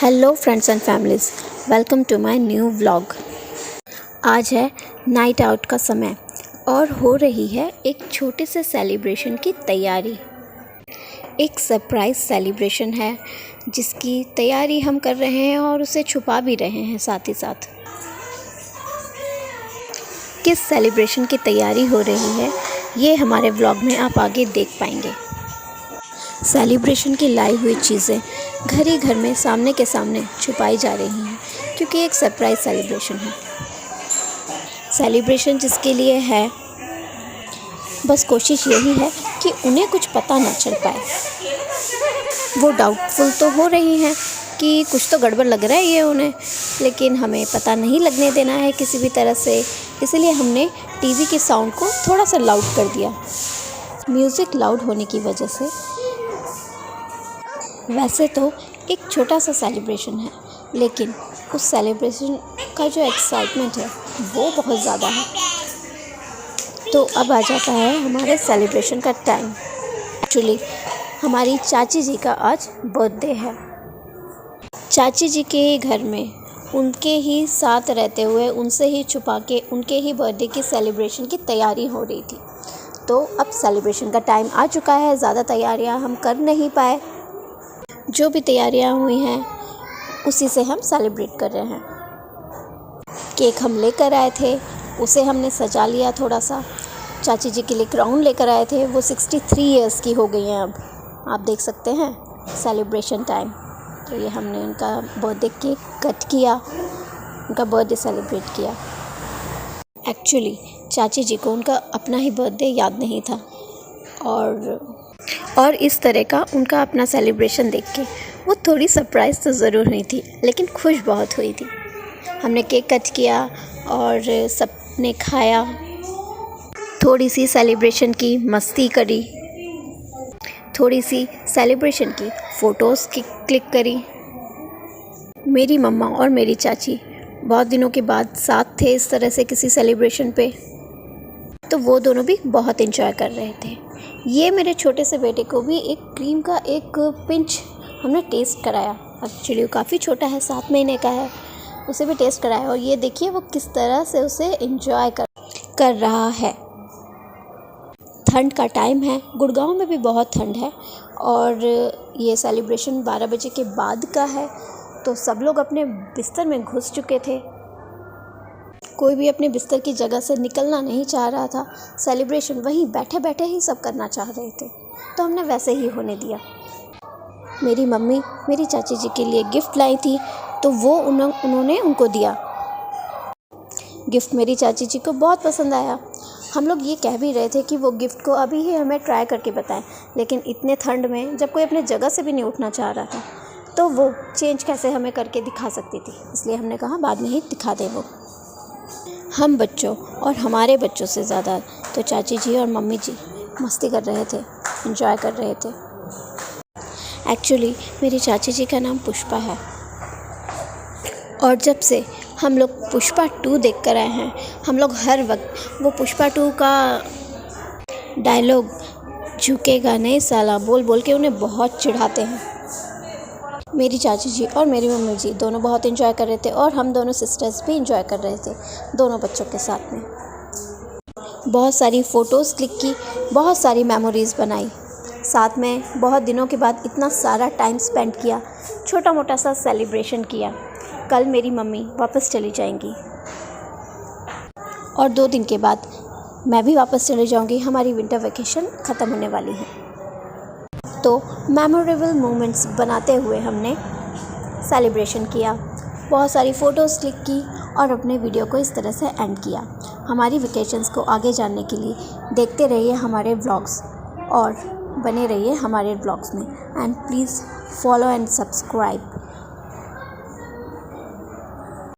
Hello friends and families, welcome to my new vlog. आज है night out का समय और हो रही है एक छोटे से सेलिब्रेशन की तैयारी। एक सरप्राइज़ सेलिब्रेशन है जिसकी तैयारी हम कर रहे हैं और उसे छुपा भी रहे हैं साथ ही साथ। किस सेलिब्रेशन की तैयारी हो रही है ये हमारे व्लॉग में आप आगे देख पाएंगे। सेलिब्रेशन की लाई हुई चीज़ें घर ही घर में सामने के सामने छुपाई जा रही हैं क्योंकि एक सरप्राइज़ सेलिब्रेशन है। सेलिब्रेशन जिसके लिए है, बस कोशिश यही है कि उन्हें कुछ पता ना चल पाए। वो डाउटफुल तो हो रही हैं कि कुछ तो गड़बड़ लग रहा है ये उन्हें, लेकिन हमें पता नहीं लगने देना है किसी भी तरह से। इसलिए हमने टीवी के साउंड को थोड़ा सा लाउड कर दिया। म्यूज़िक लाउड होने की वजह से वैसे तो एक छोटा सा सेलिब्रेशन है, लेकिन उस सेलिब्रेशन का जो एक्साइटमेंट है वो बहुत ज़्यादा है। तो अब आ जाता है हमारे सेलिब्रेशन का टाइम। एक्चुअली हमारी चाची जी का आज बर्थडे है। चाची जी के ही घर में उनके ही साथ रहते हुए, उनसे ही छुपा के उनके ही बर्थडे की सेलिब्रेशन की तैयारी हो रही थी। तो अब सेलिब्रेशन का टाइम आ चुका है। ज़्यादा तैयारियां हम कर नहीं पाए। जो भी तैयारियां हुई हैं उसी से हम सेलिब्रेट कर रहे हैं। केक हम लेकर आए थे, उसे हमने सजा लिया थोड़ा सा। चाची जी के लिए क्राउन लेकर आए थे, वो 63 इयर्स की हो गई हैं अब, आप देख सकते हैं। सेलिब्रेशन टाइम तो ये हमने उनका बर्थडे केक कट किया, उनका बर्थडे सेलिब्रेट किया। एक्चुअली चाची जी को उनका अपना ही बर्थडे याद नहीं था और इस तरह का उनका अपना सेलिब्रेशन देख के वो थोड़ी सरप्राइज़ तो ज़रूर हुई थी, लेकिन खुश बहुत हुई थी। हमने केक कट किया और सबने खाया, थोड़ी सी सेलिब्रेशन की, मस्ती करी, थोड़ी सी सेलिब्रेशन की फ़ोटोज़ की क्लिक करी। मेरी मम्मा और मेरी चाची बहुत दिनों के बाद साथ थे इस तरह से किसी सेलिब्रेशन पे, तो वो दोनों भी बहुत एंजॉय कर रहे थे। ये मेरे छोटे से बेटे को भी एक क्रीम का एक पिंच हमने टेस्ट कराया। एक्चुअली वो काफ़ी छोटा है, 7 महीने का है, उसे भी टेस्ट कराया और ये देखिए वो किस तरह से उसे एंजॉय कर रहा है। ठंड का टाइम है, गुड़गांव में भी बहुत ठंड है और ये सेलिब्रेशन 12 बजे के बाद का है, तो सब लोग अपने बिस्तर में घुस चुके थे। कोई भी अपने बिस्तर की जगह से निकलना नहीं चाह रहा था। सेलिब्रेशन वहीं बैठे बैठे ही सब करना चाह रहे थे, तो हमने वैसे ही होने दिया। मेरी मम्मी मेरी चाची जी के लिए गिफ्ट लाई थी, तो वो उन्होंने उनको दिया। गिफ्ट मेरी चाची जी को बहुत पसंद आया। हम लोग ये कह भी रहे थे कि वो गिफ्ट को अभी ही हमें ट्राई करके बताएं, लेकिन इतने ठंड में जब कोई अपने जगह से भी नहीं उठना चाह रहा था, तो वो चेंज कैसे हमें करके दिखा सकती थी। इसलिए हमने कहा बाद में ही दिखा दे। वो हम बच्चों और हमारे बच्चों से ज़्यादा तो चाची जी और मम्मी जी मस्ती कर रहे थे, एंजॉय कर रहे थे। एक्चुअली मेरी चाची जी का नाम पुष्पा है और जब से हम लोग पुष्पा 2 देख कर आए हैं, हम लोग हर वक्त वो पुष्पा 2 का डायलॉग झुकेगा नहीं साला बोल बोल के उन्हें बहुत चिढ़ाते हैं। मेरी चाची जी और मेरी मम्मी जी दोनों बहुत एंजॉय कर रहे थे और हम दोनों सिस्टर्स भी एंजॉय कर रहे थे दोनों बच्चों के साथ में। बहुत सारी फ़ोटोज़ क्लिक की, बहुत सारी मेमोरीज़ बनाई, साथ में बहुत दिनों के बाद इतना सारा टाइम स्पेंड किया, छोटा मोटा सा सेलिब्रेशन किया। कल मेरी मम्मी वापस चली जाएंगी और 2 दिन के बाद मैं भी वापस चली जाऊंगी। हमारी विंटर वेकेशन ख़त्म होने वाली है, तो मेमोरेबल मोमेंट्स बनाते हुए हमने सेलिब्रेशन किया, बहुत सारी फ़ोटोज़ क्लिक की और अपने वीडियो को इस तरह से एंड किया। हमारी वेकेशंस को आगे जानने के लिए देखते रहिए हमारे व्लॉग्स और बने रहिए हमारे व्लॉग्स में। And please follow and subscribe.